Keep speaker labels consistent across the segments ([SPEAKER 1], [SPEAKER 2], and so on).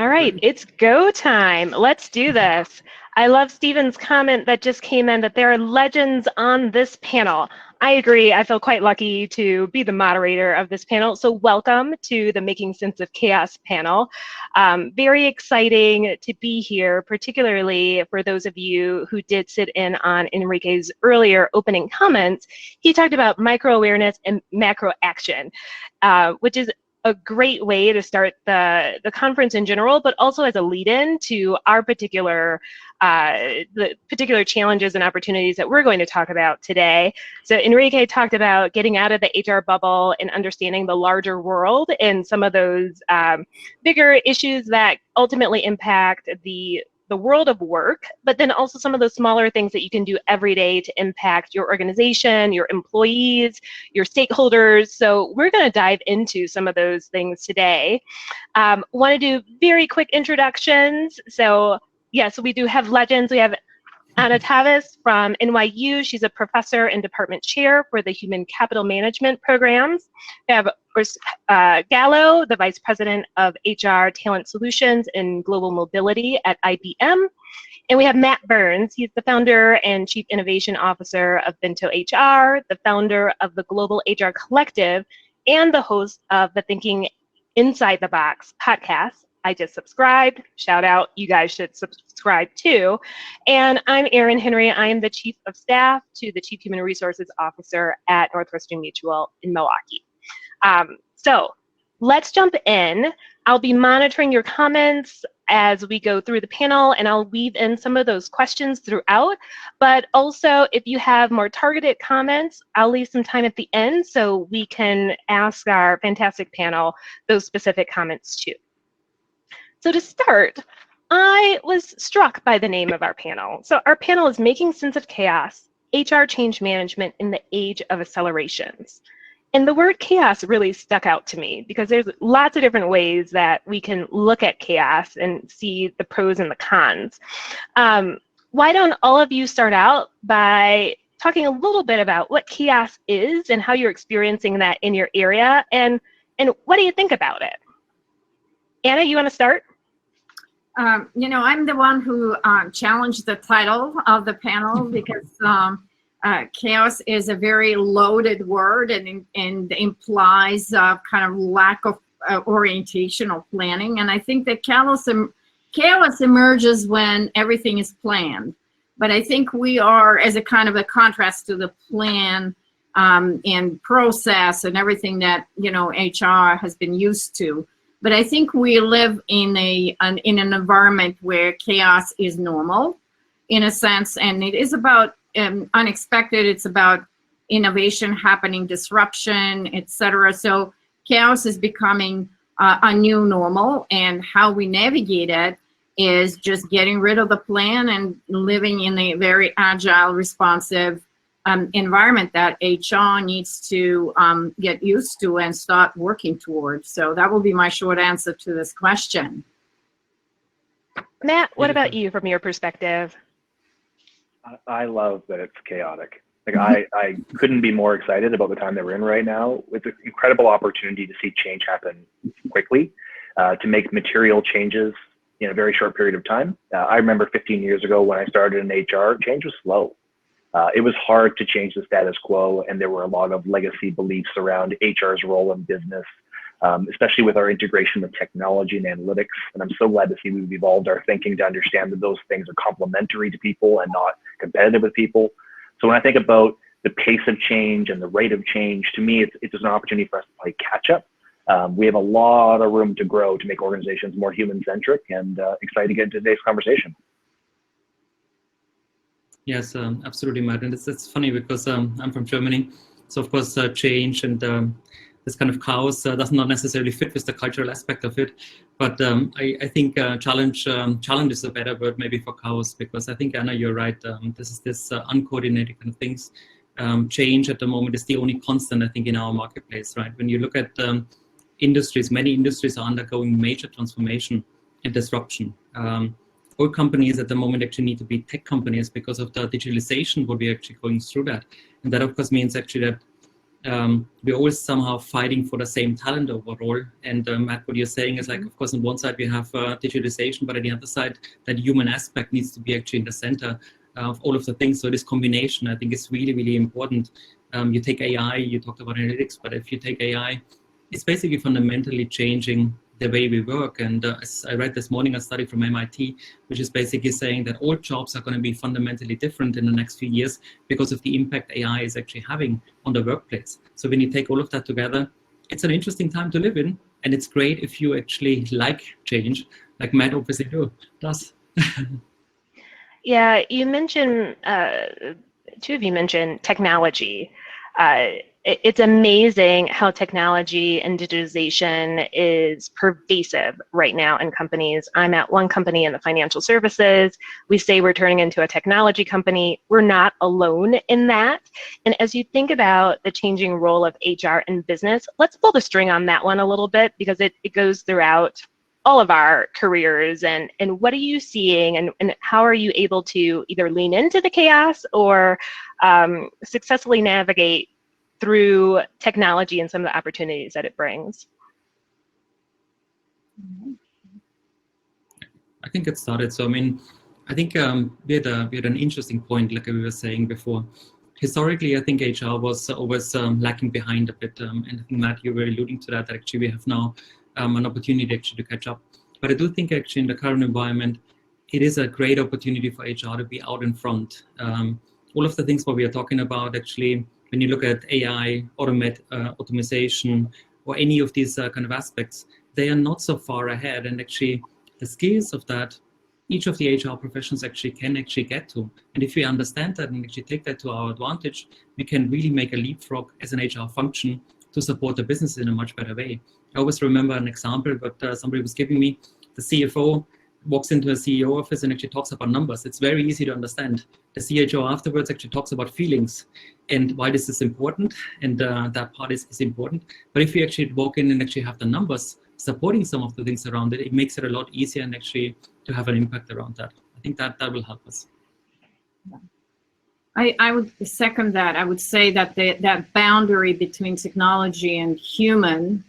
[SPEAKER 1] All right, it's go time. Let's do this. I love Stephen's comment that just came in that there are legends on this panel. I agree. I feel quite lucky to be the moderator of this panel. So welcome to the Making Sense of Chaos panel. Very exciting to be here, particularly for those of you who did sit in on Enrique's earlier opening comments. He talked about micro-awareness and macro-action, which is a great way to start the conference in general, but also as a lead-in to our particular the particular challenges and opportunities that we're going to talk about today. So Enrique talked about getting out of the HR bubble and understanding the larger world and some of those bigger issues that ultimately impact the world of work, but then also some of those smaller things that you can do every day to impact your organization, your employees, your stakeholders. So we're going to dive into some of those things today. Want to do very quick introductions. So yes, we do have legends. We have Anna Tavis from NYU. She's a professor and department chair for the Human Capital Management programs. We have Horst, Gallo, the vice president of HR Talent Solutions and Global Mobility at IBM. And we have Matt Burns. He's the founder and chief innovation officer of BentoHR, the founder of the Global HR Collective, and the host of the Thinking Inside the Box podcast. I just subscribed. Shout out, you guys should subscribe too. And I'm Erin Henry. I am the Chief of Staff to the Chief Human Resources Officer at Northwestern Mutual in Milwaukee. So let's jump in. I'll be monitoring your comments as we go through the panel, and I'll weave in some of those questions throughout. But also, if you have more targeted comments, I'll leave some time at the end so we can ask our fantastic panel those specific comments too. So to start, I was struck by the name of our panel. So our panel is Making Sense of Chaos, HR Change Management in the Age of Accelerations. And the word chaos really stuck out to me because there's lots of different ways that we can look at chaos and see the pros and the cons. Why don't all of you start out by talking a little bit about what chaos is and how you're experiencing that in your area, and what do you think about it? Anna, you want to start?
[SPEAKER 2] You know, I'm the one who challenged the title of the panel because chaos is a very loaded word and implies kind of lack of orientation or planning. And I think that chaos emerges when everything is planned. But I think we are, as a kind of a contrast to the plan and process and everything that, you know, HR has been used to. But I think we live in an environment where chaos is normal, in a sense, and it is about unexpected. It's about innovation happening, disruption, etc. So chaos is becoming a new normal, and how we navigate it is just getting rid of the plan and living in a very agile, responsive environment that HR needs to get used to and start working towards. So that will be my short answer to this question.
[SPEAKER 1] Matt, what about you from your perspective?
[SPEAKER 3] I love that it's chaotic. Like I couldn't be more excited about the time that we're in right now. It's an incredible opportunity to see change happen quickly, to make material changes in a very short period of time. I remember 15 years ago when I started in HR, change was slow. It was hard to change the status quo, and there were a lot of legacy beliefs around HR's role in business, especially with our integration with technology and analytics. And I'm so glad to see we've evolved our thinking to understand that those things are complementary to people and not competitive with people. So when I think about the pace of change and the rate of change, to me, it's just an opportunity for us to play catch up. We have a lot of room to grow to make organizations more human-centric, and excited to get into today's conversation.
[SPEAKER 4] Yes, absolutely, Matt. And it's funny because I'm from Germany. So of course, change and this kind of chaos does not necessarily fit with the cultural aspect of it. But I think challenge is a better word maybe for chaos, because I think, Anna, you're right. This is this uncoordinated kind of things. Change at the moment is the only constant, I think, in our marketplace, right? When you look at industries, many industries are undergoing major transformation and disruption. All companies at the moment actually need to be tech companies because of the digitalization, what we're actually going through that. And that, of course, means actually that we're always somehow fighting for the same talent overall. And Matt, what you're saying is like, of course, on one side we have digitalization, but on the other side, that human aspect needs to be actually in the center of all of the things. So this combination, I think, is really, really important. You take AI, you talked about analytics, but if you take AI, it's basically fundamentally changing the way we work. And as I read this morning a study from MIT, which is basically saying that all jobs are going to be fundamentally different in the next few years because of the impact AI is actually having on the workplace. So when you take all of that together, it's an interesting time to live in. And it's great if you actually like change, like Matt obviously does.
[SPEAKER 1] Yeah, you mentioned, two of you mentioned technology. It's amazing how technology and digitization is pervasive right now in companies. I'm at one company in the financial services. We say we're turning into a technology company. We're not alone in that. And as you think about the changing role of HR in business, let's pull the string on that one a little bit, because it goes throughout all of our careers. And what are you seeing, and how are you able to either lean into the chaos or successfully navigate through technology and some of the opportunities that it brings?
[SPEAKER 4] I think it started. So, I mean, I think we had an interesting point, like we were saying before. Historically, I think HR was always lacking behind a bit. And I think, Matt, you were alluding to that actually we have now an opportunity actually to catch up. But I do think actually in the current environment, it is a great opportunity for HR to be out in front. All of the things what we are talking about, actually, when you look at AI, automation, or any of these kind of aspects, they are not so far ahead. And actually, the skills of that, each of the HR professionals actually can get to. And if we understand that and actually take that to our advantage, we can really make a leapfrog as an HR function to support the business in a much better way. I always remember an example that somebody was giving me. The CFO walks into a CEO office and actually talks about numbers. It's very easy to understand. The CHO afterwards actually talks about feelings and why this is important, and that part is important. But if you actually walk in and actually have the numbers supporting some of the things around it, it makes it a lot easier and actually to have an impact around that. I think that will help us.
[SPEAKER 2] I would second that. I would say that that boundary between technology and human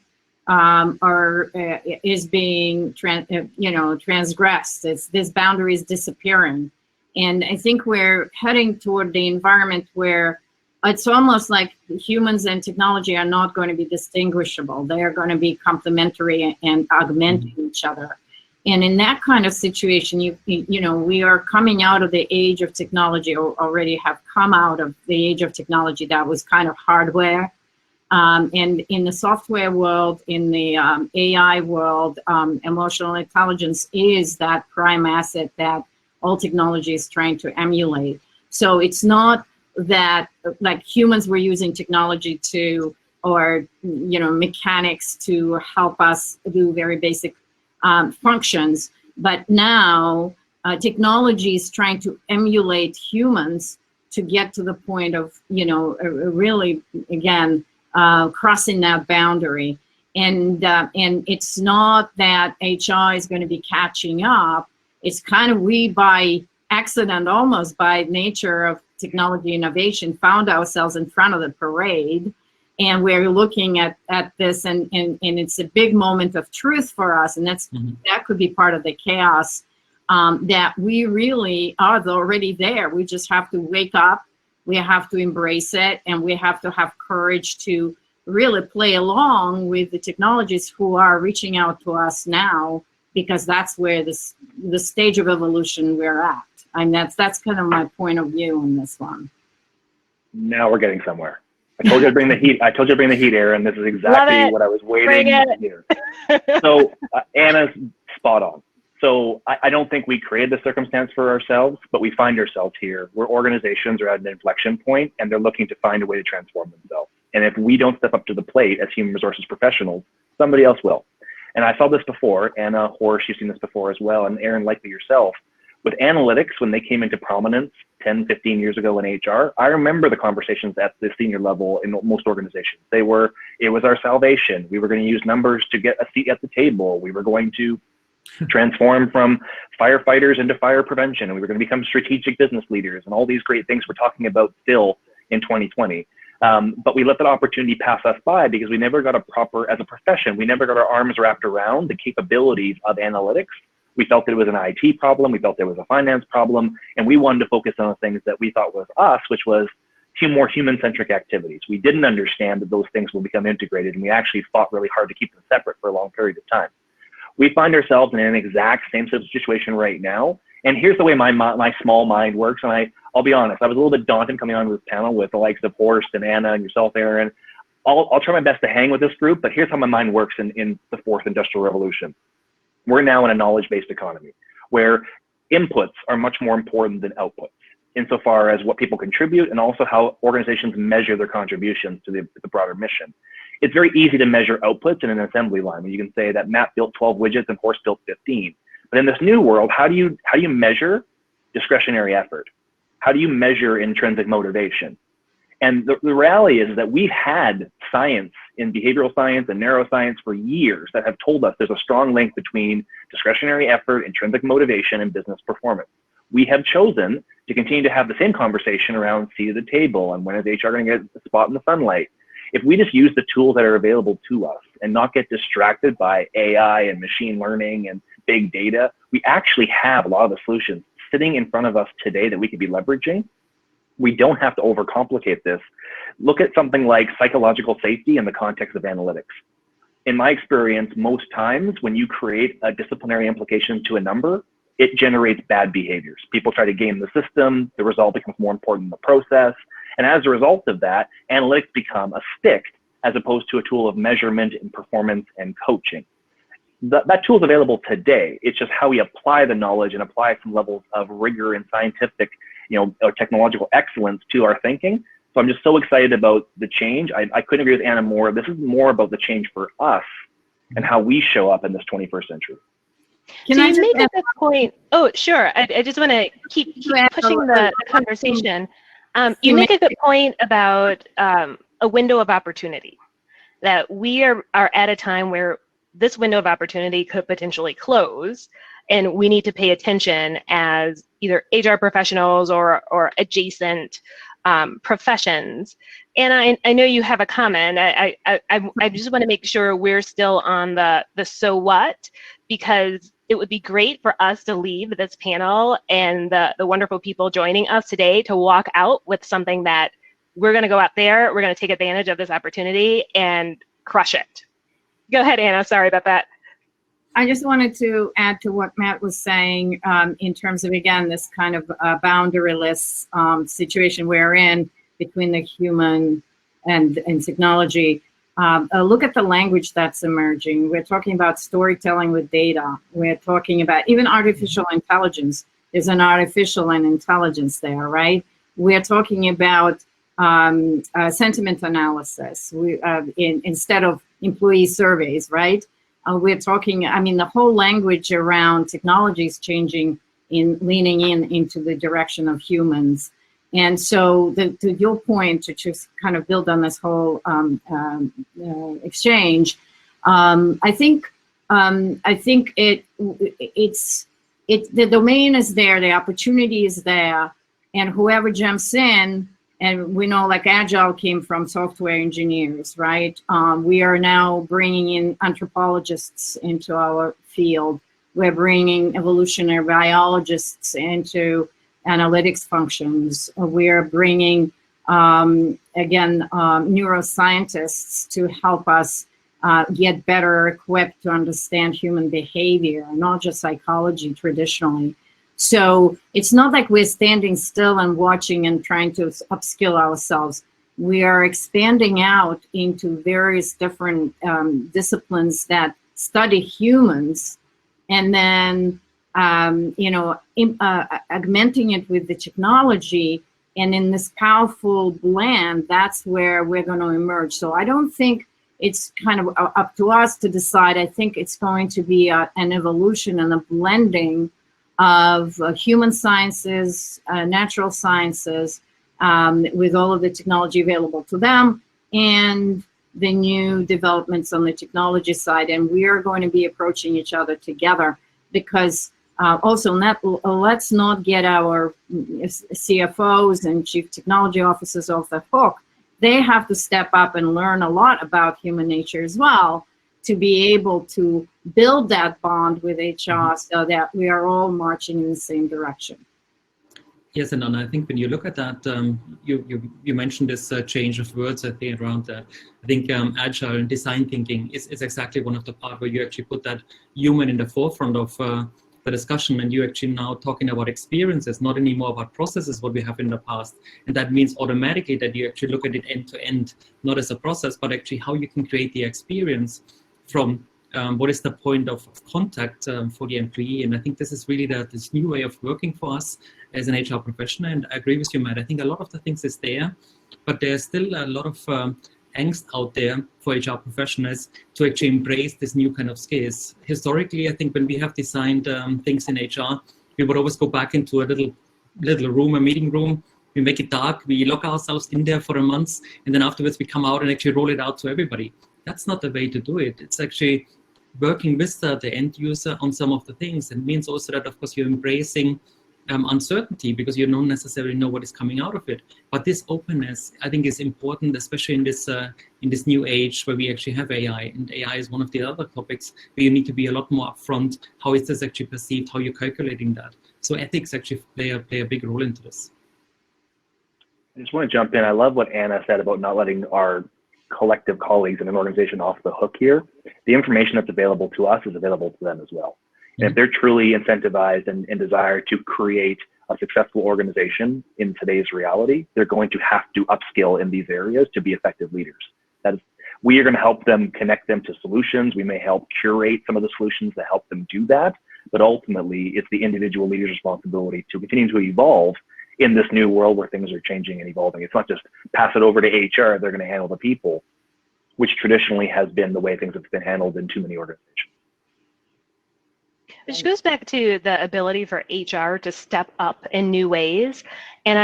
[SPEAKER 2] is being transgressed. This boundary is disappearing, and I think we're heading toward the environment where it's almost like humans and technology are not going to be distinguishable. They are going to be complementary and augmenting each other. And in that kind of situation, we are coming out of the age of technology, or already have come out of the age of technology that was kind of hardware. And in the software world, in the AI world, emotional intelligence is that prime asset that all technology is trying to emulate. So it's not that like humans were using technology to, or mechanics to help us do very basic functions, but now technology is trying to emulate humans to get to the point of really, again, crossing that boundary. And it's not that HR is going to be catching up. It's kind of we, by accident, almost by nature of technology innovation, found ourselves in front of the parade. And we're looking at this, and it's a big moment of truth for us. And that could be part of the chaos, that we really are already there. We just have to wake up. We have to embrace it, and we have to have courage to really play along with the technologies who are reaching out to us now, because that's where the stage of evolution we're at. And that's kind of my point of view on this one.
[SPEAKER 3] Now we're getting somewhere. I told you to bring the heat. Erin. This is exactly what I was waiting to hear. So Anna's spot on. So I don't think we created the circumstance for ourselves, but we find ourselves here where organizations are at an inflection point and they're looking to find a way to transform themselves. And if we don't step up to the plate as human resources professionals, somebody else will. And I saw this before. Anna, Horst, you've seen this before as well. And Erin, likely yourself. With analytics, when they came into prominence 10, 15 years ago in HR, I remember the conversations at the senior level in most organizations. It was our salvation. We were going to use numbers to get a seat at the table. We were going to transform from firefighters into fire prevention. And we were going to become strategic business leaders and all these great things we're talking about still in 2020. But we let that opportunity pass us by because we never got as a profession, we never got our arms wrapped around the capabilities of analytics. We felt that it was an IT problem, we felt there was a finance problem, and we wanted to focus on the things that we thought was us, which was more human-centric activities. We didn't understand that those things will become integrated, and we actually fought really hard to keep them separate for a long period of time. We find ourselves in an exact same situation right now. And here's the way my small mind works. And I'll be honest, I was a little bit daunted coming on this panel with the likes of Horst and Anna and yourself, Erin. I'll try my best to hang with this group, but here's how my mind works in the fourth industrial revolution. We're now in a knowledge-based economy where inputs are much more important than outputs insofar as what people contribute and also how organizations measure their contributions to the broader mission. It's very easy to measure outputs in an assembly line when you can say that Matt built 12 widgets and Horst built 15. But in this new world, how do you measure discretionary effort? How do you measure intrinsic motivation? And the reality is that we've had science in behavioral science and neuroscience for years that have told us there's a strong link between discretionary effort, intrinsic motivation, and business performance. We have chosen to continue to have the same conversation around seat at the table and when is HR going to get a spot in the sunlight. If we just use the tools that are available to us and not get distracted by AI and machine learning and big data, we actually have a lot of the solutions sitting in front of us today that we could be leveraging. We don't have to overcomplicate this. Look at something like psychological safety in the context of analytics. In my experience, most times when you create a disciplinary implication to a number, it generates bad behaviors. People try to game the system, the result becomes more important than the process. And as a result of that, analytics become a stick as opposed to a tool of measurement and performance and coaching. That tool is available today. It's just how we apply the knowledge and apply some levels of rigor and scientific, or technological excellence to our thinking. So I'm just so excited about the change. I couldn't agree with Anna more. This is more about the change for us and how we show up in this 21st century.
[SPEAKER 1] Can I make a good point? Oh, sure. I just want to keep pushing the conversation. You make a good point about a window of opportunity, that we are at a time where this window of opportunity could potentially close, and we need to pay attention as either HR professionals or adjacent professions. And I know you have a comment. I just want to make sure we're still on the so what, because it would be great for us to leave this panel and the wonderful people joining us today to walk out with something that we're going to go out there, we're going to take advantage of this opportunity and crush it. Go ahead, Anna. Sorry about that.
[SPEAKER 2] I just wanted to add to what Matt was saying in terms of, again, this kind of boundaryless situation we're in between the human and technology. Look at the language that's emerging. We're talking about storytelling with data. We're talking about even artificial intelligence. There's an artificial and intelligence there, right? We're talking about sentiment analysis instead of employee surveys, right? We're talking, the whole language around technology is changing leaning into the direction of humans. And so to your point, to just kind of build on this whole exchange, I think it's the domain is there, the opportunity is there, and whoever jumps in, and we know like Agile came from software engineers, right? We are now bringing in anthropologists into our field. We're bringing evolutionary biologists into analytics functions. We're bringing, neuroscientists to help us get better equipped to understand human behavior, not just psychology traditionally. So it's not like we're standing still and watching and trying to upskill ourselves. We are expanding out into various different disciplines that study humans, and then augmenting it with the technology. And in this powerful blend, that's where we're going to emerge. So I don't think it's kind of up to us to decide. I think it's going to be an evolution and a blending of human sciences, natural sciences, with all of the technology available to them, and the new developments on the technology side. And we are going to be approaching each other together, because also let's not get our CFOs and chief technology officers off the hook. they have to step up and learn a lot about human nature as well to be able to build that bond with HR so that we are all marching in the same direction.
[SPEAKER 4] Yes, and I think when you look at that, you mentioned this change of words, I think, around that. I think Agile and design thinking is exactly one of the part where you actually put that human in the forefront of the discussion, and you're actually now talking about experiences, not anymore about processes, what we have in the past. And that means automatically that you actually look at it end to end, not as a process, but actually how you can create the experience from what is the point of contact for the employee. And I think this is really this new way of working for us as an HR professional. And I agree with you, Matt. I think a lot of the things is there, but there's still a lot of angst out there for HR professionals to actually embrace this new kind of skills. Historically, I think when we have designed things in HR, we would always go back into a little room, a meeting room. We make it dark, we lock ourselves in there for a month, and then afterwards we come out and actually roll it out to everybody. That's not the way to do it. It's actually working with the end user on some of the things. And means also that, of course, you're embracing uncertainty because you don't necessarily know what is coming out of it. But this openness, I think, is important, especially in this new age where we actually have AI. And AI is one of the other topics where you need to be a lot more upfront. How is this actually perceived? How you're calculating that? So ethics actually play a big role into this.
[SPEAKER 3] I just want to jump in. I love what Anna said about not letting our collective colleagues in an organization off the hook here. The information that's available to us is available to them as well. And if they're truly incentivized and desire to create a successful organization in today's reality, they're going to have to upskill in these areas to be effective leaders. That is, we are going to help them, connect them to solutions. We may help curate some of the solutions that help them do that. But ultimately, it's the individual leader's responsibility to continue to evolve in this new world where things are changing and evolving. It's not just pass it over to HR, they're going to handle the people, which traditionally has been the way things have been handled in too many organizations.
[SPEAKER 1] Which goes back to the ability for HR to step up in new ways. And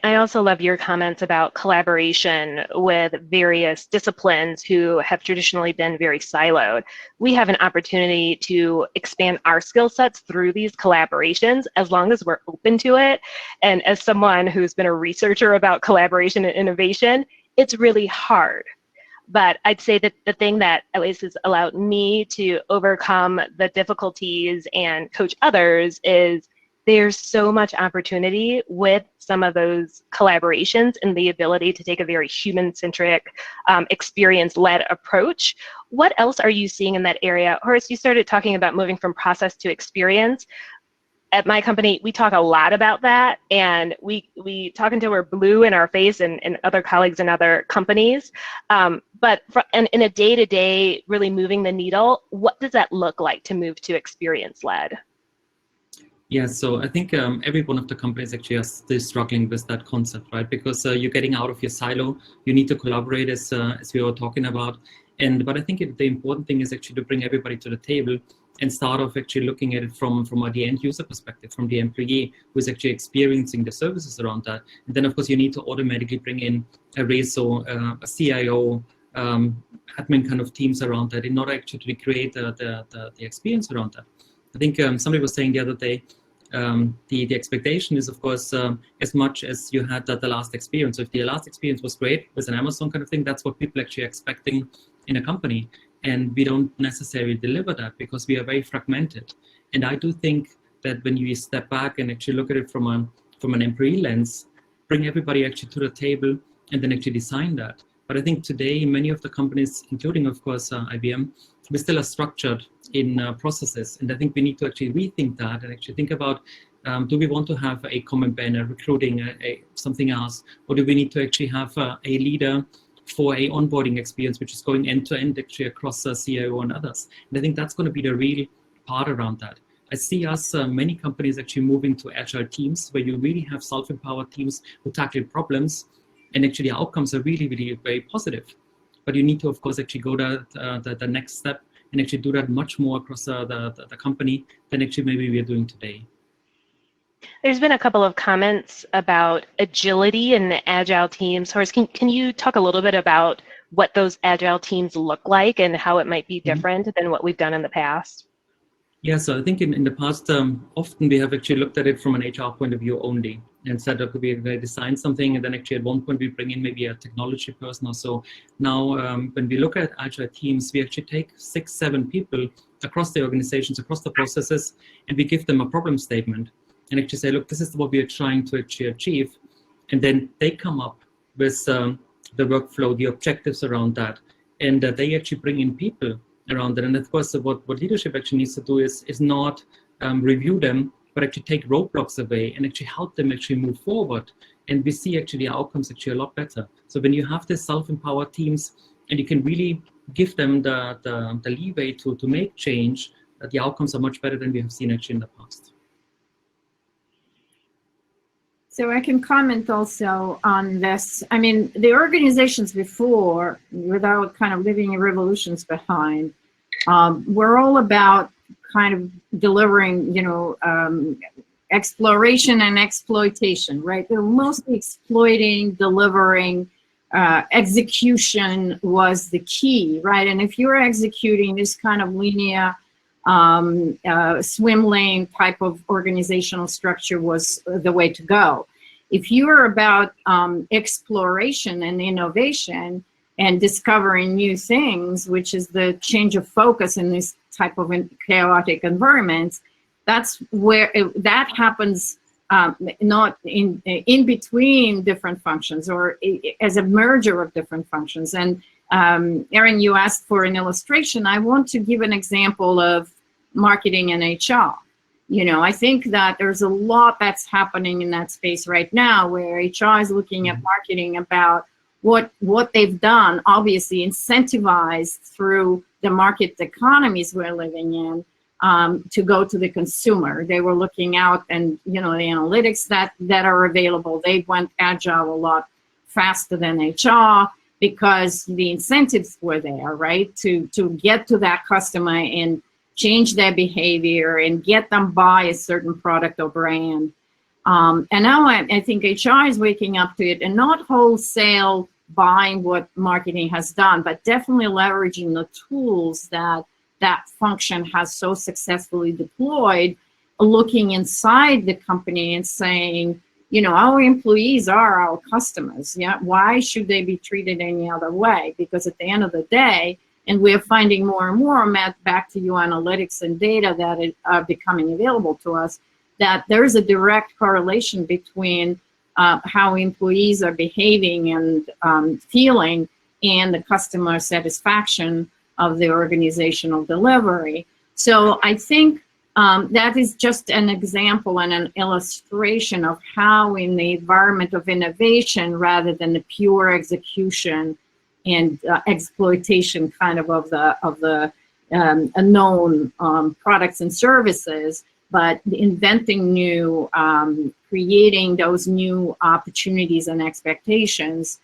[SPEAKER 1] I also love your comments about collaboration with various disciplines who have traditionally been very siloed. We have an opportunity to expand our skill sets through these collaborations as long as we're open to it. And as someone who's been a researcher about collaboration and innovation, it's really hard. But I'd say that the thing that at least has allowed me to overcome the difficulties and coach others is there's so much opportunity with some of those collaborations and the ability to take a very human-centric, experience-led approach. What else are you seeing in that area? Horst, you started talking about moving from process to experience. At my company, we talk a lot about that, and we talk until we're blue in our face, and other colleagues in other companies. But in a day-to-day, really moving the needle, what does that look like to move to experience-led?
[SPEAKER 4] Yeah, so I think every one of the companies actually are still struggling with that concept, right? Because you're getting out of your silo, you need to collaborate as we were talking about. But I think the important thing is actually to bring everybody to the table and start off actually looking at it from the end user perspective, from the employee who is actually experiencing the services around that. And then of course you need to automatically bring in a RESO, a CIO, admin kind of teams around that in order actually to create the experience around that. I think somebody was saying the other day, the expectation is of course as much as you had the last experience. So if the last experience was great with an Amazon kind of thing, that's what people actually are expecting in a company. And we don't necessarily deliver that because we are very fragmented. And I do think that when you step back and actually look at it from an employee lens, bring everybody actually to the table and then actually design that. But I think today, many of the companies, including of course IBM, we still are structured in processes. And I think we need to actually rethink that and actually think about, do we want to have a common banner, recruiting, something else? Or do we need to actually have a leader for a onboarding experience, which is going end to end actually across CIO and others. And I think that's going to be the real part around that. I see us, many companies actually moving to agile teams where you really have self-empowered teams who tackle problems, and actually the outcomes are really, really very positive. But you need to, of course, actually go the next step and actually do that much more across the company than actually maybe we are doing today.
[SPEAKER 1] There's been a couple of comments about agility and the agile teams. Horst, can you talk a little bit about what those agile teams look like and how it might be different than what we've done in the past?
[SPEAKER 4] Yeah, so I think in the past, often we have actually looked at it from an HR point of view only. and said, okay, we're going to design something, and then actually at one point we bring in maybe a technology person or so. Now, when we look at Agile teams, we actually take 6, 7 people across the organizations, across the processes, and we give them a problem statement and actually say, look, this is what we are trying to actually achieve. And then they come up with the workflow, the objectives around that, and they actually bring in people around it. And of course, what leadership actually needs to do is not review them, but actually take roadblocks away and actually help them actually move forward. And we see actually the outcomes actually a lot better. So when you have these self-empowered teams and you can really give them the leeway to make change, the outcomes are much better than we have seen actually in the past.
[SPEAKER 2] So I can comment also on this. I mean, the organizations before, without kind of leaving revolutions behind, were all about kind of delivering, exploration and exploitation, right? They were mostly exploiting, delivering, execution was the key, right? And if you're executing this kind of linear swim lane type of organizational structure was the way to go. If you're about exploration and innovation and discovering new things, which is the change of focus in this type of chaotic environments, that's where that happens, not in between different functions or as a merger of different functions. And Erin, you asked for an illustration. I want to give an example of marketing and HR. I think that there's a lot that's happening in that space right now where HR is looking at marketing about what they've done, obviously incentivized through the market economies we're living in, to go to the consumer. They were looking out and, the analytics that are available, they went Agile a lot faster than HR because the incentives were there, right? To get to that customer and change their behavior and get them buy a certain product or brand. And now I think HR is waking up to it and not wholesale buying what marketing has done, but definitely leveraging the tools that function has so successfully deployed, looking inside the company and saying, our employees are our customers. Yeah, why should they be treated any other way? Because at the end of the day, and we're finding more and more, Matt, back to you, analytics and data that are becoming available to us, that there's a direct correlation between how employees are behaving and feeling and the customer satisfaction of the organizational delivery. So I think that is just an example and an illustration of how in the environment of innovation, rather than the pure execution and exploitation kind of the unknown products and services, but inventing new, creating those new opportunities and expectations.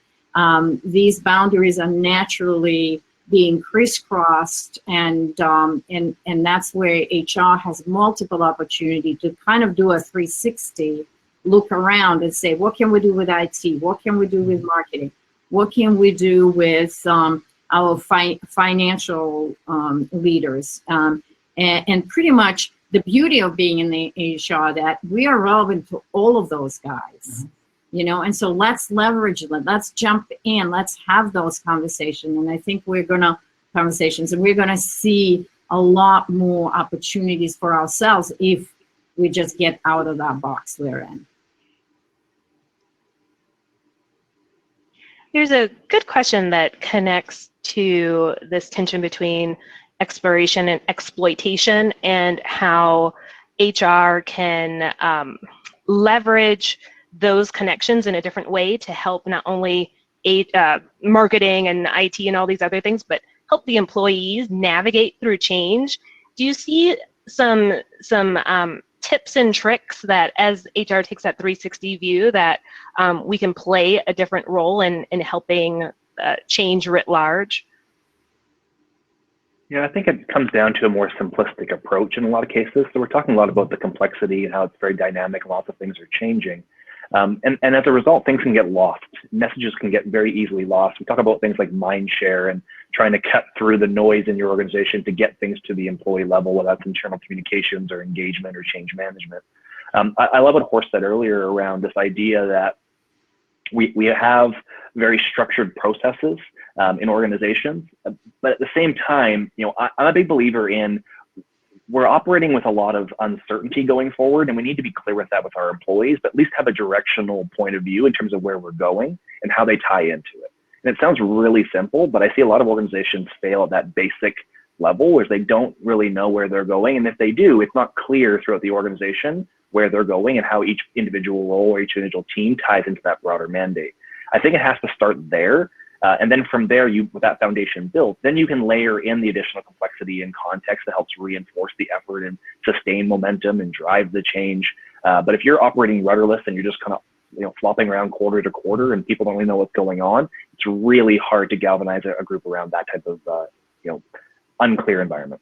[SPEAKER 2] These boundaries are naturally being crisscrossed, and that's where HR has multiple opportunity to kind of do a 360 look around and say, what can we do with IT? What can we do with marketing? What can we do with our financial leaders? And pretty much the beauty of being in the HR that we are relevant to all of those guys, and so let's leverage them. Let's jump in. Let's have those conversations. And I think we're going to see a lot more opportunities for ourselves if we just get out of that box we're in.
[SPEAKER 1] There's a good question that connects to this tension between exploration and exploitation and how HR can leverage those connections in a different way to help not only marketing and IT and all these other things, but help the employees navigate through change. Do you see some tips and tricks that as HR takes that 360 view that we can play a different role in helping change writ large?
[SPEAKER 3] Yeah, I think it comes down to a more simplistic approach in a lot of cases. So we're talking a lot about the complexity and how it's very dynamic and lots of things are changing. And as a result, things can get lost. Messages can get very easily lost. We talk about things like mind share and trying to cut through the noise in your organization to get things to the employee level, whether that's internal communications or engagement or change management. I love what Horst said earlier around this idea that we have very structured processes in organizations, but at the same time, I'm a big believer in we're operating with a lot of uncertainty going forward, and we need to be clear with that with our employees, but at least have a directional point of view in terms of where we're going and how they tie into it. And it sounds really simple, but I see a lot of organizations fail at that basic level where they don't really know where they're going. And if they do, it's not clear throughout the organization where they're going and how each individual role or each individual team ties into that broader mandate. I think it has to start there. And then from there, with that foundation built, then you can layer in the additional complexity and context that helps reinforce the effort and sustain momentum and drive the change. But if you're operating rudderless and you're just kind of flopping around quarter to quarter and people don't really know what's going on, it's really hard to galvanize a group around that type of unclear environment.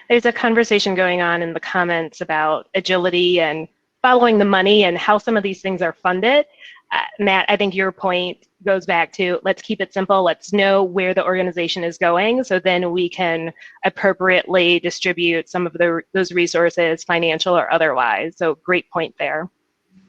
[SPEAKER 1] There's a conversation going on in the comments about agility and following the money and how some of these things are funded. Matt, I think your point goes back to let's keep it simple. Let's know where the organization is going, so then we can appropriately distribute some of those resources, financial or otherwise. So great point there.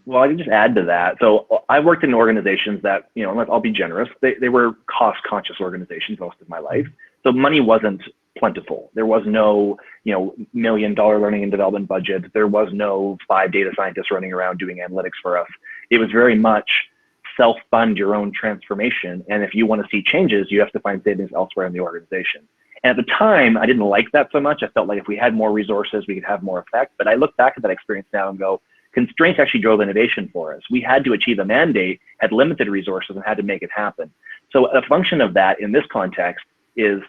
[SPEAKER 3] Well, I can just add to that. So I worked in organizations that, I'll be generous, they were cost-conscious organizations most of my life. So money wasn't plentiful. There was no, $1 million learning and development budget. There was no 5 data scientists running around doing analytics for us. It was very much self-fund your own transformation. And if you want to see changes, you have to find savings elsewhere in the organization. And at the time, I didn't like that so much. I felt like if we had more resources, we could have more effect. But I look back at that experience now and go, constraints actually drove innovation for us. We had to achieve a mandate, had limited resources, and had to make it happen. So a function of that in this context is,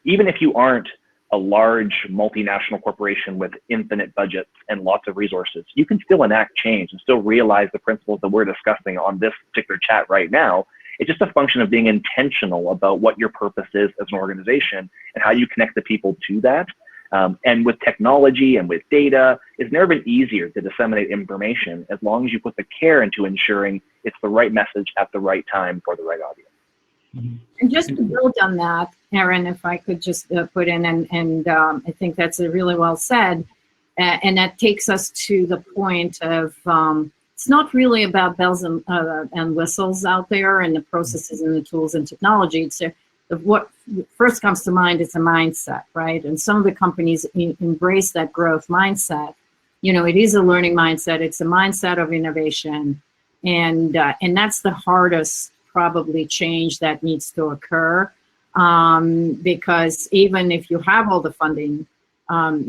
[SPEAKER 3] even if you aren't a large multinational corporation with infinite budgets and lots of resources, you can still enact change and still realize the principles that we're discussing on this particular chat right now. It's just a function of being intentional about what your purpose is as an organization and how you connect the people to that. And with technology and with data, it's never been easier to disseminate information as long as you put the care into ensuring it's the right message at the right time for the right audience.
[SPEAKER 2] And just to build on that, Erin, if I could just put in, and I think that's really well said, and that takes us to the point of it's not really about bells and whistles out there and the processes and the tools and technology. It's what first comes to mind is a mindset, right? And some of the companies embrace that growth mindset. It is a learning mindset. It's a mindset of innovation, and that's the hardest probably change that needs to occur, because even if you have all the funding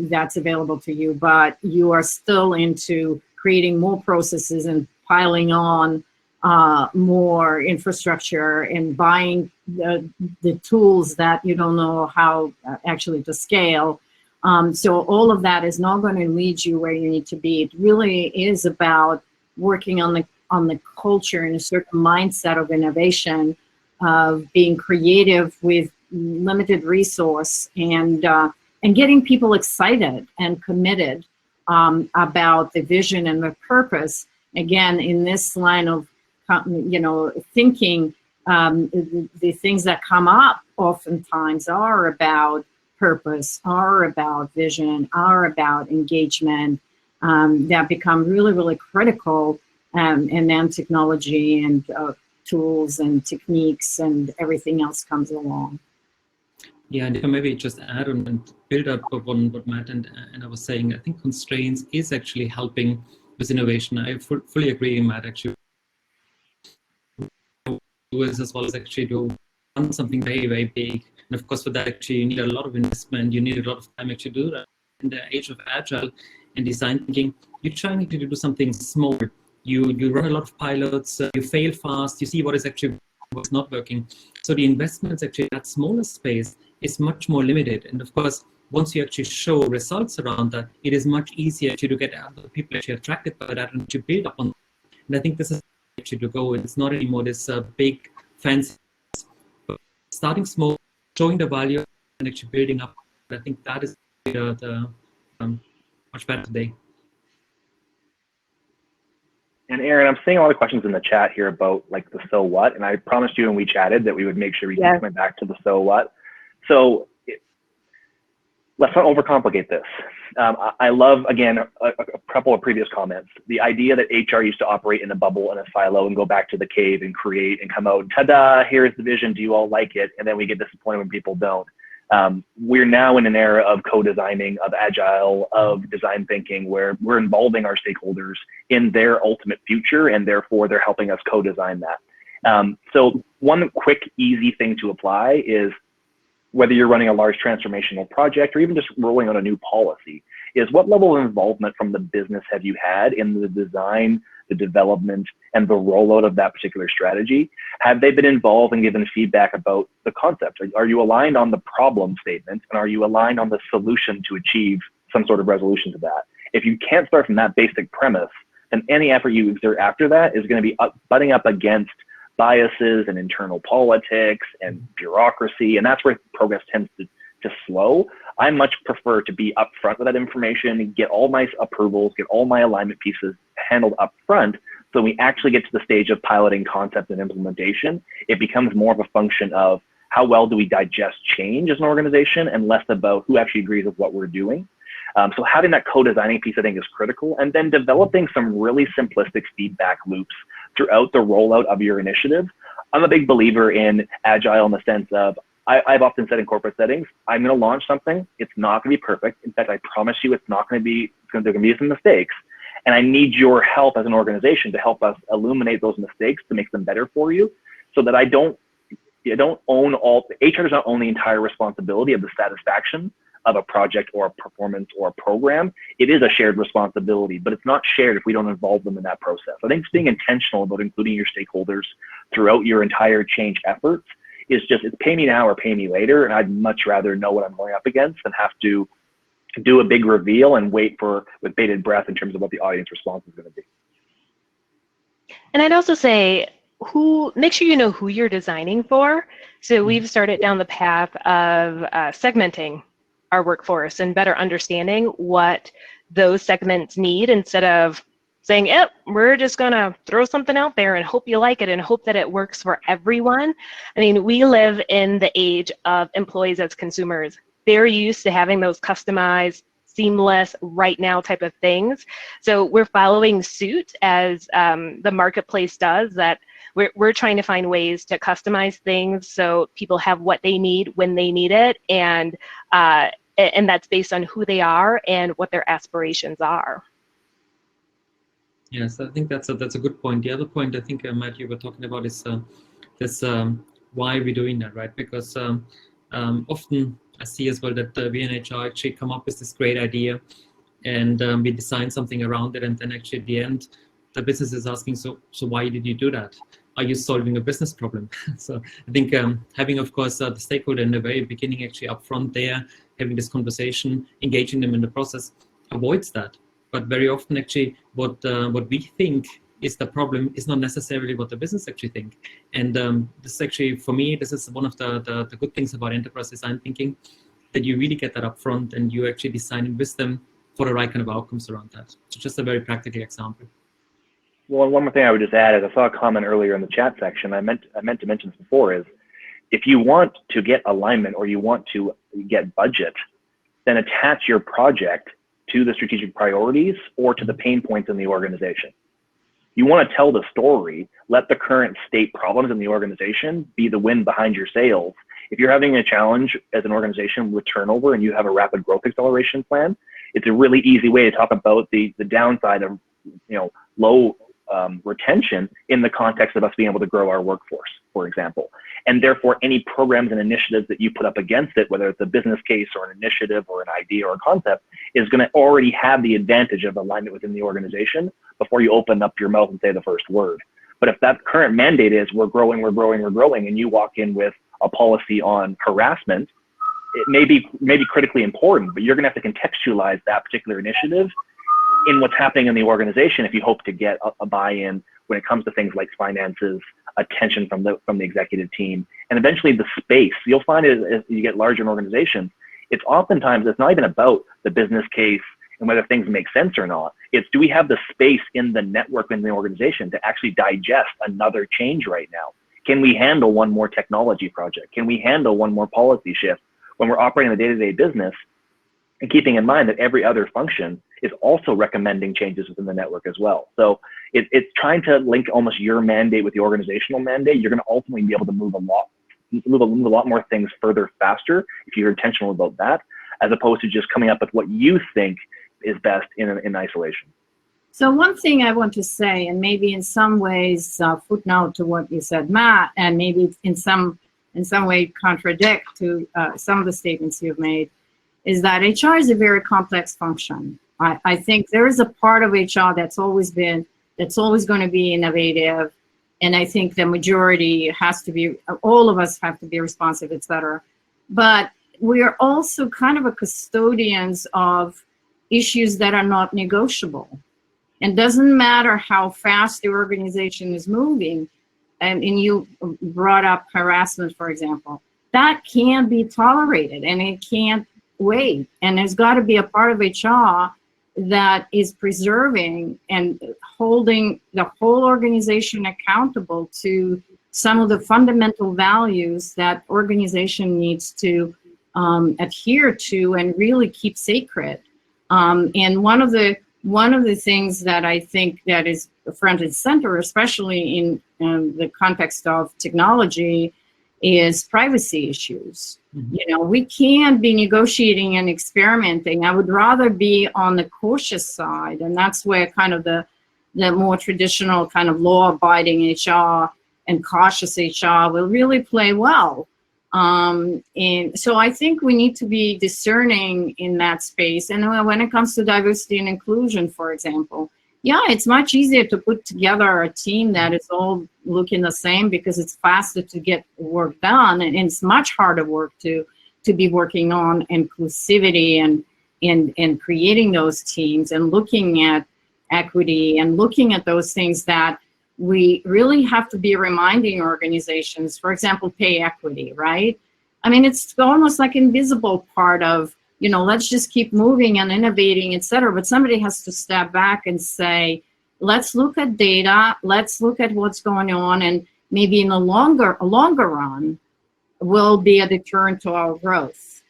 [SPEAKER 2] that's available to you, but you are still into creating more processes and piling on more infrastructure and buying the tools that you don't know how actually to scale. So all of that is not going to lead you where you need to be. It really is about working on the culture and a certain mindset of innovation, of being creative with limited resource, and getting people excited and committed about the vision and the purpose. Again, in this line of thinking, the things that come up oftentimes are about purpose, are about vision, are about engagement, that become really, really critical. And then technology and tools and techniques and everything else comes along.
[SPEAKER 4] Yeah, and if I maybe just add on and build up upon what Matt and I was saying, I think constraints is actually helping with innovation. I fully agree, Matt, actually. As well as actually do something very, very big. And of course, for that, actually, you need a lot of investment. You need a lot of time actually to do that. In the age of Agile and design thinking, you're trying to do something small. You run a lot of pilots, you fail fast, you see what is actually what's not working. So the investments actually in that smaller space is much more limited. And of course, once you actually show results around that, it is much easier to get other people actually attracted by that and to build up on that. And I think this is actually to go. It's not anymore this big fancy, but starting small, showing the value and actually building up. I think that is the much better today.
[SPEAKER 3] And Erin, I'm seeing a lot of questions in the chat here about like the so what, and I promised you when we chatted that we would make sure we keep coming back to the so what. So let's not overcomplicate this. I love, again, a couple of previous comments. The idea that HR used to operate in a bubble and a silo and go back to the cave and create and come out, ta-da, here's the vision, do you all like it? And then we get disappointed when people don't. We're now in an era of co-designing, of agile, of design thinking, where we're involving our stakeholders in their ultimate future, and therefore they're helping us co-design that. So one quick, easy thing to apply is, whether you're running a large transformational project or even just rolling out a new policy, is what level of involvement from the business have you had in the design, the development, and the rollout of that particular strategy? Have they been involved and given feedback about the concept? Are you aligned on the problem statement, and are you aligned on the solution to achieve some sort of resolution to that? If you can't start from that basic premise, then any effort you exert after that is going to be butting up against biases and internal politics and bureaucracy, and that's where progress tends to slow. I much prefer to be upfront with that information, get all my approvals, get all my alignment pieces handled upfront, so we actually get to the stage of piloting concept and implementation. It becomes more of a function of how well do we digest change as an organization, and less about who actually agrees with what we're doing. So having that co-designing piece, I think, is critical, and then developing some really simplistic feedback loops throughout the rollout of your initiative. I'm a big believer in Agile in the sense of, I've often said in corporate settings, I'm going to launch something. It's not going to be perfect. In fact, I promise you it's not going to be, there are going to be some mistakes. And I need your help as an organization to help us illuminate those mistakes to make them better for you, so that you don't own HR does not own the entire responsibility of the satisfaction of a project or a performance or a program. It is a shared responsibility, but it's not shared if we don't involve them in that process. I think being intentional about including your stakeholders throughout your entire change efforts is just, it's pay me now or pay me later. And I'd much rather know what I'm going up against than have to do a big reveal and wait with bated breath in terms of what the audience response is going to be.
[SPEAKER 1] And I'd also say, make sure you know who you're designing for. So we've started down the path of segmenting our workforce and better understanding what those segments need, instead of saying, yep, we're just gonna throw something out there and hope you like it and hope that it works for everyone. I mean, we live in the age of employees as consumers. They're used to having those customized, seamless, right now type of things. So we're following suit as the marketplace does, that we're trying to find ways to customize things so people have what they need when they need it, and that's based on who they are and what their aspirations are.
[SPEAKER 4] Yes, I think that's a good point. The other point I think, Matt, you were talking about is this why we're doing that, right? Because often I see as well that we in HR actually come up with this great idea, and we design something around it, and then actually at the end, the business is asking, so why did you do that? Are you solving a business problem? So I think having, of course, the stakeholder in the very beginning, actually upfront there, having this conversation, engaging them in the process, avoids that. But very often, actually, what we think is the problem is not necessarily what the business actually think. And this is actually, for me, this is one of the good things about enterprise design thinking, that you really get that upfront and you actually design with them for the right kind of outcomes around that. So just a very practical example.
[SPEAKER 3] Well, one more thing I would just add is, I saw a comment earlier in the chat section. I meant to mention this before, is if you want to get alignment or you want to get budget, then attach your project to the strategic priorities or to the pain points in the organization. You want to tell the story, let the current state problems in the organization be the wind behind your sails. If you're having a challenge as an organization with turnover and you have a rapid growth acceleration plan, it's a really easy way to talk about the downside of low retention in the context of us being able to grow our workforce, for example. And therefore, any programs and initiatives that you put up against it, whether it's a business case or an initiative or an idea or a concept, is going to already have the advantage of alignment within the organization before you open up your mouth and say the first word. But if that current mandate is we're growing, and you walk in with a policy on harassment, it may be critically important, but you're going to have to contextualize that particular initiative in what's happening in the organization if you hope to get a buy-in when it comes to things like finances, attention from the executive team, and eventually the space. You'll find as you get larger in organizations, it's not even about the business case and whether things make sense or not. It's, do we have the space in the network in the organization to actually digest another change right now? Can we handle one more technology project? Can we handle one more policy shift? When we're operating the day-to-day business, and keeping in mind that every other function is also recommending changes within the network as well. So it's trying to link almost your mandate with the organizational mandate. You're going to ultimately be able to move a lot more things further faster if you're intentional about that, as opposed to just coming up with what you think is best in isolation.
[SPEAKER 2] So one thing I want to say, and maybe in some ways footnote to what you said, Matt, and maybe in some way contradict to some of the statements you've made, is that HR is a very complex function. I think there is a part of HR that's always going to be innovative, and I think the majority has to be, all of us have to be responsive, et cetera. But we are also kind of a custodians of issues that are not negotiable. And doesn't matter how fast the organization is moving, and you brought up harassment, for example, that can't be tolerated and it can't wait. And there's got to be a part of HR that is preserving and holding the whole organization accountable to some of the fundamental values that organization needs to adhere to and really keep sacred. And one of the things that I think that is front and center, especially in the context of technology, is privacy issues. Mm-hmm. We can't be negotiating and experimenting. I would rather be on the cautious side, and that's where kind of the more traditional kind of law-abiding HR and cautious HR will really play well. And so I think we need to be discerning in that space. And when it comes to diversity and inclusion, for example, yeah, it's much easier to put together a team that is all looking the same because it's faster to get work done, and it's much harder work to be working on inclusivity and creating those teams and looking at equity and looking at those things that we really have to be reminding organizations. For example, pay equity, right? I mean, it's almost like invisible part of, let's just keep moving and innovating, et cetera. But somebody has to step back and say, let's look at data, let's look at what's going on, and maybe in a longer run will be a deterrent to our growth.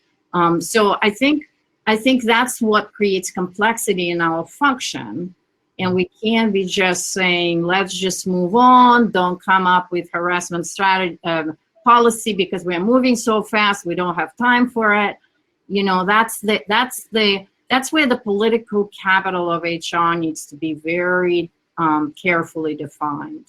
[SPEAKER 2] So I think that's what creates complexity in our function. And we can't be just saying, let's just move on, don't come up with harassment strategy policy because we're moving so fast, we don't have time for it. That's where the political capital of HR needs to be very carefully defined.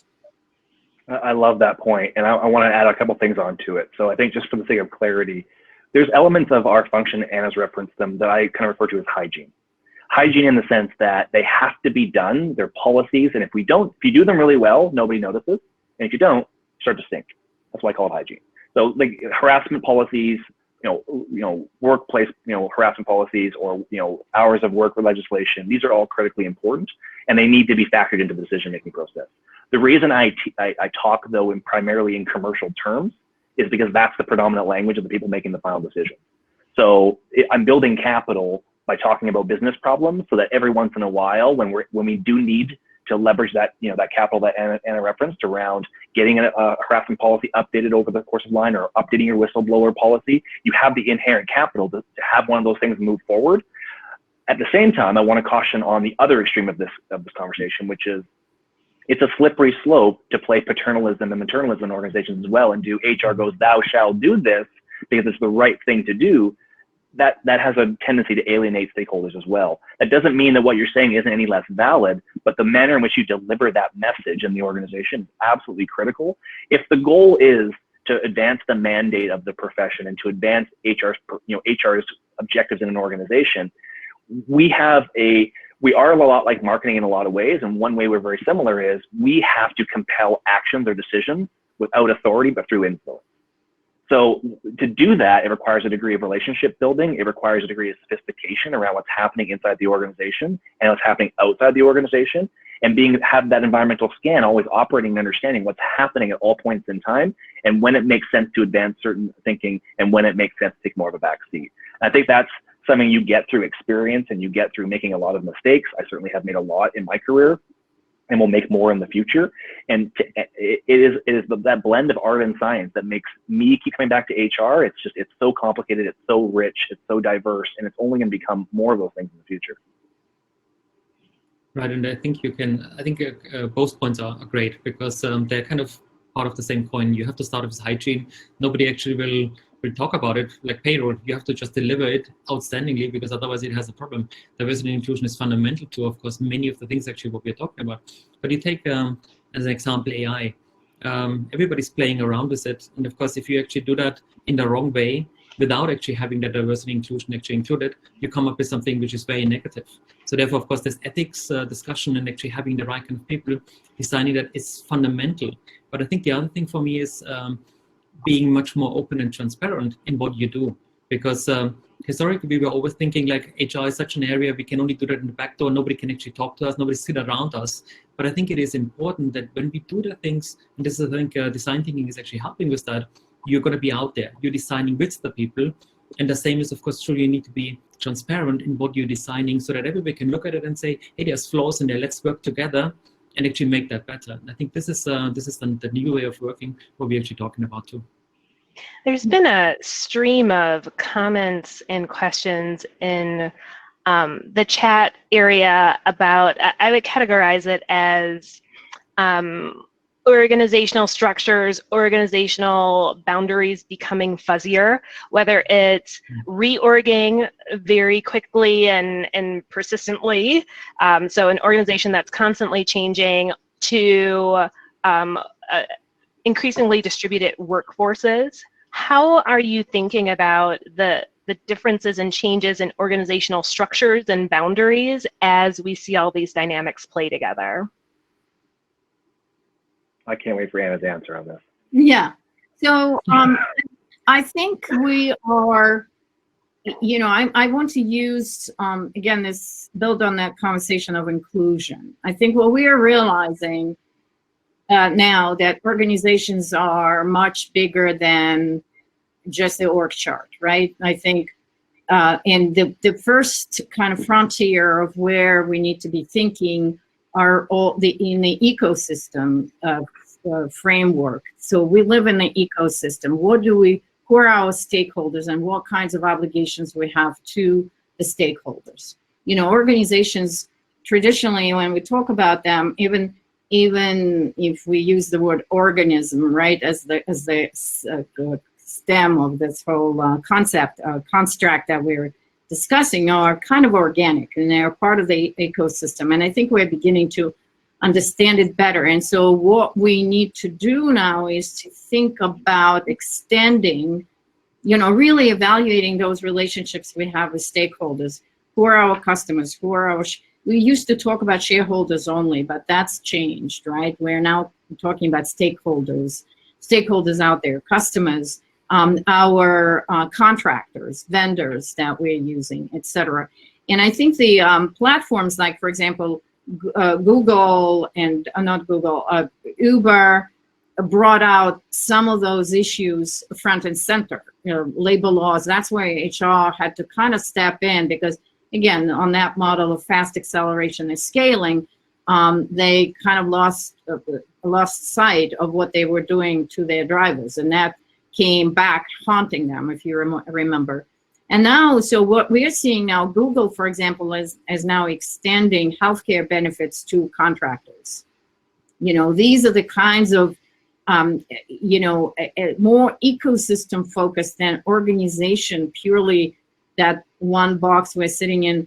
[SPEAKER 3] I love that point, and I want to add a couple things onto it. So I think just for the sake of clarity, there's elements of our function, Anna's referenced them, that I kind of refer to as hygiene. Hygiene in the sense that they have to be done, they're policies, and if you do them really well, nobody notices, and if you don't, you start to stink. That's why I call it hygiene. So like harassment policies, workplace, harassment policies, or hours of work or legislation, these are all critically important, and they need to be factored into the decision-making process. The reason I talk though primarily in commercial terms is because that's the predominant language of the people making the final decision. So I'm building capital by talking about business problems, so that every once in a while, when we do need to leverage that, that capital that Anna referenced around getting a harassment policy updated over the course of line, or updating your whistleblower policy, you have the inherent capital to have one of those things move forward. At the same time, I want to caution on the other extreme of this conversation, which is it's a slippery slope to play paternalism and maternalism in organizations as well, and do HR goes, thou shalt do this because it's the right thing to do. That has a tendency to alienate stakeholders as well. That doesn't mean that what you're saying isn't any less valid, but the manner in which you deliver that message in the organization is absolutely critical. If the goal is to advance the mandate of the profession and to advance HR's objectives in an organization, we are a lot like marketing in a lot of ways, and one way we're very similar is we have to compel actions or decisions without authority but through influence. So to do that, it requires a degree of relationship building. It requires a degree of sophistication around what's happening inside the organization and what's happening outside the organization, and have that environmental scan, always operating and understanding what's happening at all points in time, and when it makes sense to advance certain thinking and when it makes sense to take more of a back seat. I think that's something you get through experience, and you get through making a lot of mistakes. I certainly have made a lot in my career. and we'll make more in the future. And it is that blend of art and science that makes me keep coming back to HR. It's so complicated, it's so rich, it's so diverse, and it's only going to become more of those things in the future.
[SPEAKER 4] Right, and I think both points are great, because they're kind of part of the same coin. You have to start with hygiene. Nobody actually will talk about it like payroll. You have to just deliver it outstandingly, because otherwise it has a problem. Diversity and inclusion is fundamental to, of course, many of the things actually what we're talking about. But you take as an example AI. Everybody's playing around with it, and of course, if you actually do that in the wrong way, without actually having that diversity and inclusion actually included, you come up with something which is very negative. So therefore, of course, this ethics discussion and actually having the right kind of people designing that is fundamental. But I think the other thing for me is being much more open and transparent in what you do. Because historically, we were always thinking like HR is such an area, we can only do that in the back door, nobody can actually talk to us, nobody sit around us. But I think it is important that when we do the things, and this is, I think, design thinking is actually helping with that, you're going to be out there, you're designing with the people. And the same is, of course, true, you need to be transparent in what you're designing so that everybody can look at it and say, hey, there's flaws in there, let's work together and actually make that better. And I think this is the new way of working, what we're actually talking about too.
[SPEAKER 1] There's been a stream of comments and questions in the chat area about, I would categorize it as organizational structures, organizational boundaries becoming fuzzier, whether it's reorging very quickly and persistently, so an organization that's constantly changing, to increasingly distributed workforces. How are you thinking about the differences and changes in organizational structures and boundaries as we see all these dynamics play together?
[SPEAKER 3] I can't wait for Anna's answer on this.
[SPEAKER 2] Yeah. So I think we are, I want to use, again, this build on that conversation of inclusion. I think what we are realizing now that organizations are much bigger than just the org chart, right? I think and the first kind of frontier of where we need to be thinking are all in the ecosystem framework. So we live in the ecosystem. Who are our stakeholders, and what kinds of obligations we have to the stakeholders? Organizations traditionally, when we talk about them, even if we use the word organism, right, as the stem of this whole construct that we're discussing, are kind of organic, and they're part of the ecosystem. And I think we're beginning to understand it better. And so what we need to do now is to think about extending, really evaluating those relationships we have with stakeholders. Who are our customers? Who are we used to talk about shareholders only, but that's changed, right? We're now talking about stakeholders out there, customers, our contractors, vendors that we're using, et cetera. And I think the platforms like, for example, Google and not Google, Uber brought out some of those issues front and center. Labor laws. That's why HR had to kind of step in, because again, on that model of fast acceleration and scaling, they kind of lost sight of what they were doing to their drivers, and that came back haunting them, if you remember. And now, so what we are seeing now, Google, for example, is now extending healthcare benefits to contractors. These are the kinds of, more ecosystem focused than organization, purely that one box we're sitting in,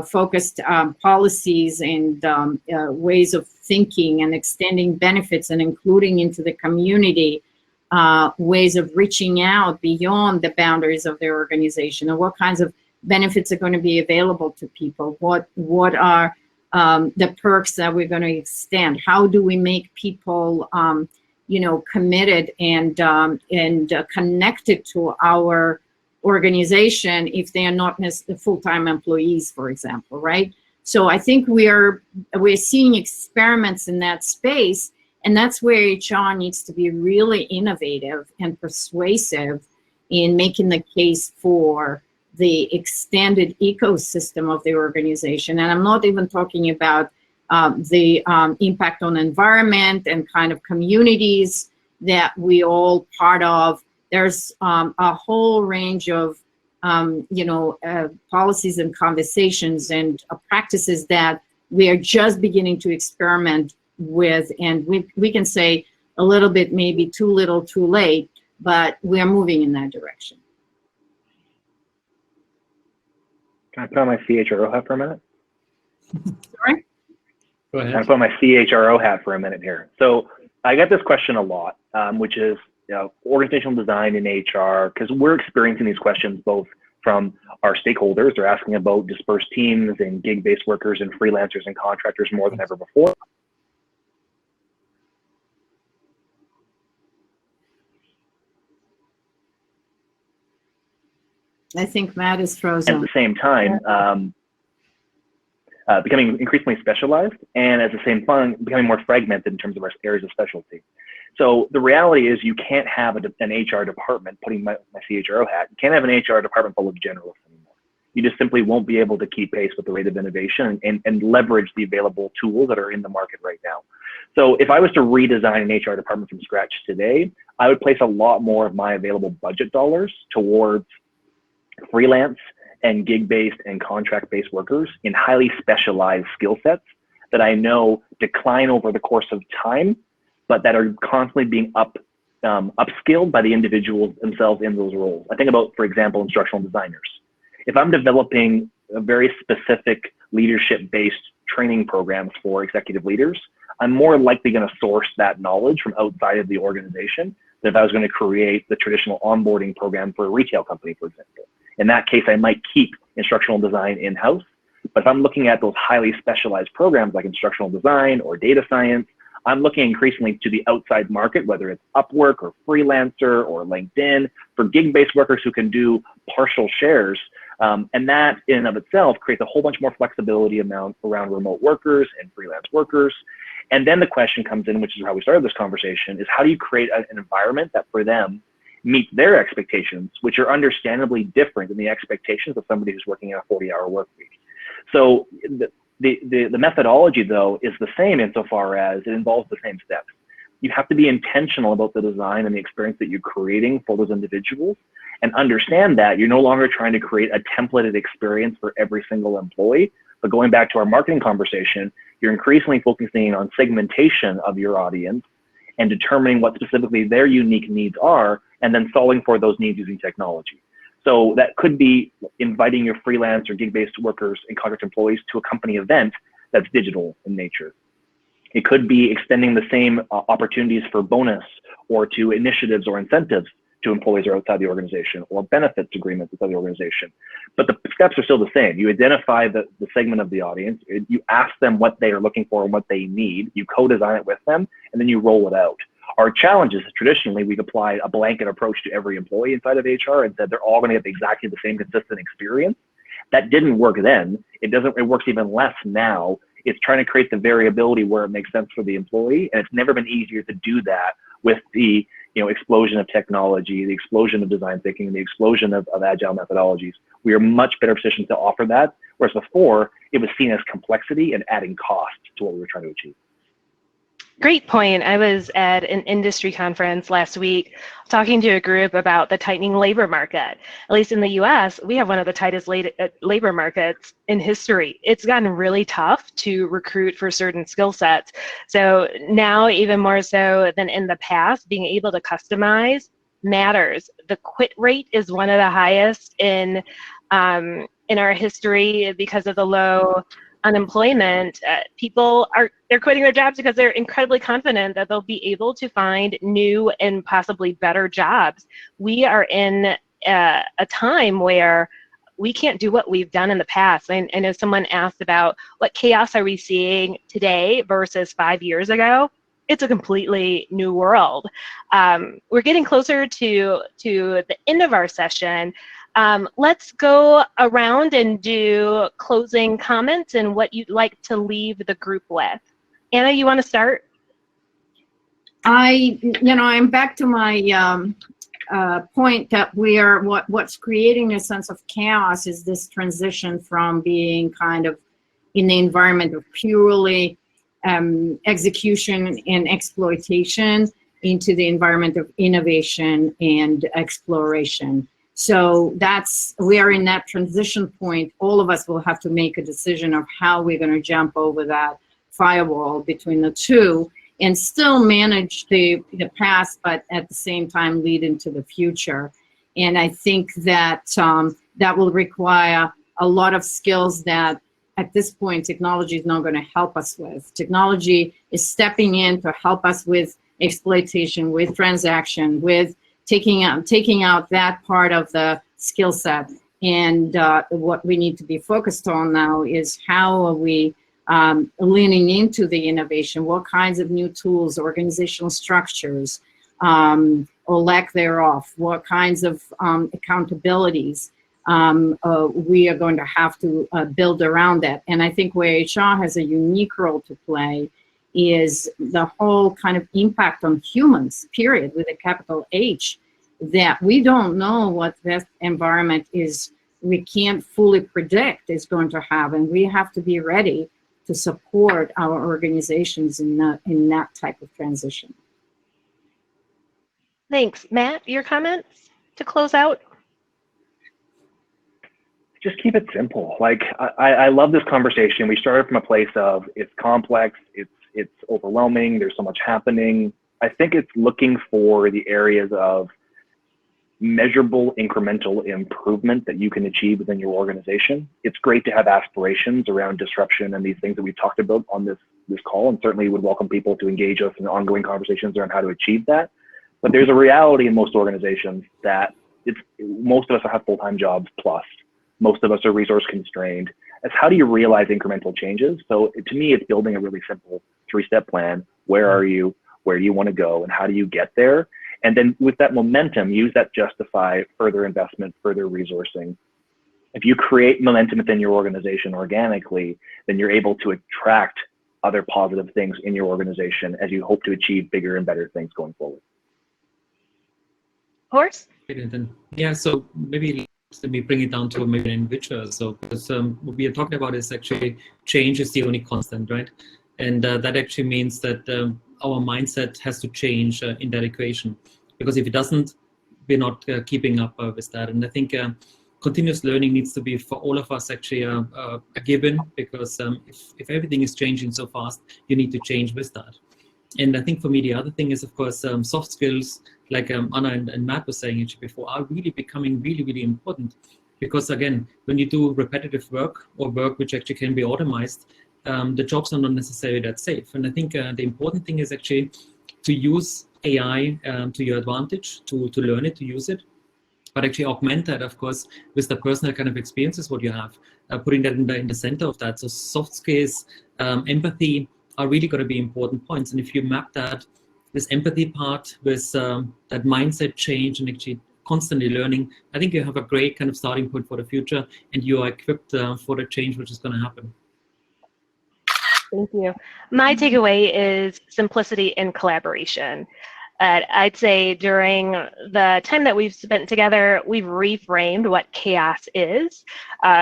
[SPEAKER 2] focused policies and ways of thinking and extending benefits and including into the community. Ways of reaching out beyond the boundaries of their organization, and what kinds of benefits are going to be available to people. What are the perks that we're going to extend? How do we make people, committed and connected to our organization if they are not full-time employees, for example, right? So I think we're seeing experiments in that space. And that's where HR needs to be really innovative and persuasive in making the case for the extended ecosystem of the organization. And I'm not even talking about the impact on environment and kind of communities that we all part of. There's a whole range of policies and conversations and practices that we are just beginning to experiment with, and we can say a little bit maybe too little too late, but we are moving in that direction.
[SPEAKER 3] Can I put on my CHRO hat for a minute?
[SPEAKER 2] Sorry?
[SPEAKER 4] Go ahead.
[SPEAKER 3] Can I put on my CHRO hat for a minute here? So I get this question a lot, which is, organizational design in HR, because we're experiencing these questions both from our stakeholders. They're asking about dispersed teams and gig-based workers and freelancers and contractors more than ever before.
[SPEAKER 2] I think Matt is frozen.
[SPEAKER 3] At the same time, becoming increasingly specialized, and at the same time, becoming more fragmented in terms of our areas of specialty. So the reality is you can't have an HR department, putting my CHRO hat, you can't have an HR department full of generalists anymore. You just simply won't be able to keep pace with the rate of innovation and leverage the available tools that are in the market right now. So if I was to redesign an HR department from scratch today, I would place a lot more of my available budget dollars towards freelance and gig-based and contract-based workers in highly specialized skill sets that I know decline over the course of time, but that are constantly being upskilled by the individuals themselves in those roles. I think about, for example, instructional designers. If I'm developing a very specific leadership-based training programs for executive leaders, I'm more likely going to source that knowledge from outside of the organization than if I was going to create the traditional onboarding program for a retail company, for example. In that case, I might keep instructional design in-house, but if I'm looking at those highly specialized programs like instructional design or data science, I'm looking increasingly to the outside market, whether it's Upwork or Freelancer or LinkedIn, for gig-based workers who can do partial shares. And that in and of itself creates a whole bunch more flexibility around remote workers and freelance workers. And then the question comes in, which is how we started this conversation, is how do you create an environment that for them meets their expectations, which are understandably different than the expectations of somebody who's working a 40-hour work week. So the methodology, though, is the same insofar as it involves the same steps. You have to be intentional about the design and the experience that you're creating for those individuals, and understand that you're no longer trying to create a templated experience for every single employee. But going back to our marketing conversation, you're increasingly focusing on segmentation of your audience and determining what specifically their unique needs are, and then solving for those needs using technology. So that could be inviting your freelance or gig-based workers and contract employees to a company event that's digital in nature. It could be extending the same opportunities for bonus or to initiatives or incentives to employees who are outside the organization, or benefits agreements outside the organization. But the steps are still the same. You identify the segment of the audience, you ask them what they are looking for and what they need, you co-design it with them, and then you roll it out. Our challenge is traditionally we've applied a blanket approach to every employee inside of HR and said they're all going to get exactly the same consistent experience. That didn't work then. It works even less now. It's trying to create the variability where it makes sense for the employee, and it's never been easier to do that with the explosion of technology, the explosion of design thinking, the explosion of agile methodologies. We are much better positioned to offer that, whereas before it was seen as complexity and adding cost to what we were trying to achieve.
[SPEAKER 1] Great point. I was at an industry conference last week talking to a group about the tightening labor market. At least in the US, we have one of the tightest labor markets in history. It's gotten really tough to recruit for certain skill sets. So now, even more so than in the past, being able to customize matters. The quit rate is one of the highest in our history because of the low unemployment. They're quitting their jobs because they're incredibly confident that they'll be able to find new and possibly better jobs. We are in a time where we can't do what we've done in the past. I know someone asked about what chaos are we seeing today versus 5 years ago. It's a completely new world. We're getting closer to the end of our session. Let's go around and do closing comments and what you'd like to leave the group with. Anna, you want to start?
[SPEAKER 2] I'm back to my point that what's creating a sense of chaos is this transition from being kind of in the environment of purely execution and exploitation into the environment of innovation and exploration. So we are in that transition point. All of us will have to make a decision of how we're going to jump over that firewall between the two and still manage the past, but at the same time lead into the future. And I think that that will require a lot of skills that at this point technology is not going to help us with. Technology is stepping in to help us with exploitation, with transaction, with taking out that part of the skill set. And what we need to be focused on now is how are we leaning into the innovation, what kinds of new tools, organizational structures, or lack thereof, what kinds of accountabilities we are going to have to build around that. And I think where HR has a unique role to play is the whole kind of impact on humans, period, with a capital H, that we don't know what that environment is, we can't fully predict is going to have, and we have to be ready to support our organizations in that type of transition.
[SPEAKER 1] Thanks. Matt, your comments to close out?
[SPEAKER 3] Just keep it simple. Like, I love this conversation. We started from a place of it's complex, it's overwhelming, there's so much happening. I think it's looking for the areas of measurable incremental improvement that you can achieve within your organization. It's great to have aspirations around disruption and these things that we've talked about on this call, and certainly would welcome people to engage us in ongoing conversations around how to achieve that. But there's a reality in most organizations that most of us have full-time jobs plus. Most of us are resource constrained. It's how do you realize incremental changes? So to me, it's building a really simple 3-step plan. Where are you? Where do you want to go? And how do you get there? And then with that momentum, use that to justify further investment, further resourcing. If you create momentum within your organization organically, then you're able to attract other positive things in your organization as you hope to achieve bigger and better things going forward.
[SPEAKER 1] Horst?
[SPEAKER 4] Yeah, so maybe let me bring it down to maybe an individual. So because, what we are talking about is actually change is the only constant, right? And that actually means that our mindset has to change in that equation. Because if it doesn't, we're not keeping up with that. And I think continuous learning needs to be for all of us actually a given, because if everything is changing so fast, you need to change with that. And I think for me, the other thing is, of course, soft skills, like Anna and Matt were saying it before, are really becoming really, really important. Because again, when you do repetitive work or work which actually can be automized, the jobs are not necessarily that safe. And I think the important thing is actually to use AI to your advantage, to learn it, to use it, but actually augment that, of course, with the personal kind of experiences what you have, putting that in the center of that. So soft skills, empathy are really going to be important points. And if you map that, this empathy part with that mindset change and actually constantly learning, I think you have a great kind of starting point for the future, and you are equipped for the change which is going to happen.
[SPEAKER 1] Thank you. My takeaway is simplicity and collaboration. I'd say during the time that we've spent together, we've reframed what chaos is.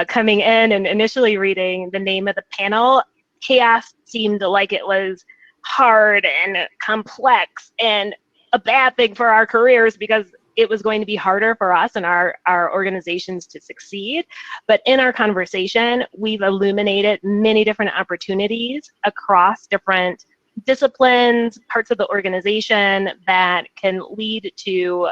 [SPEAKER 1] Coming in and initially reading the name of the panel, chaos seemed like it was hard and complex and a bad thing for our careers because it was going to be harder for us and our organizations to succeed. But in our conversation, we've illuminated many different opportunities across different disciplines, parts of the organization that can lead to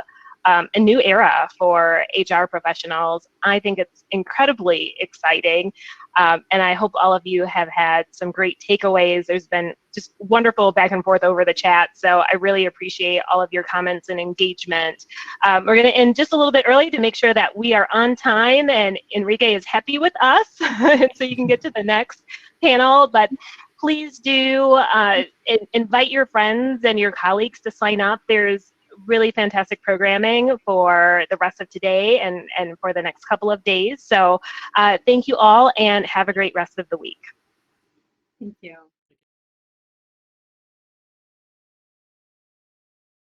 [SPEAKER 1] a new era for HR professionals. I think it's incredibly exciting. And I hope all of you have had some great takeaways. There's been just wonderful back and forth over the chat. So I really appreciate all of your comments and engagement. We're going to end just a little bit early to make sure that we are on time and Enrique is happy with us so you can get to the next panel. But please do invite your friends and your colleagues to sign up. There's really fantastic programming for the rest of today and for the next couple of days. So thank you all and have a great rest of the week.
[SPEAKER 2] Thank you.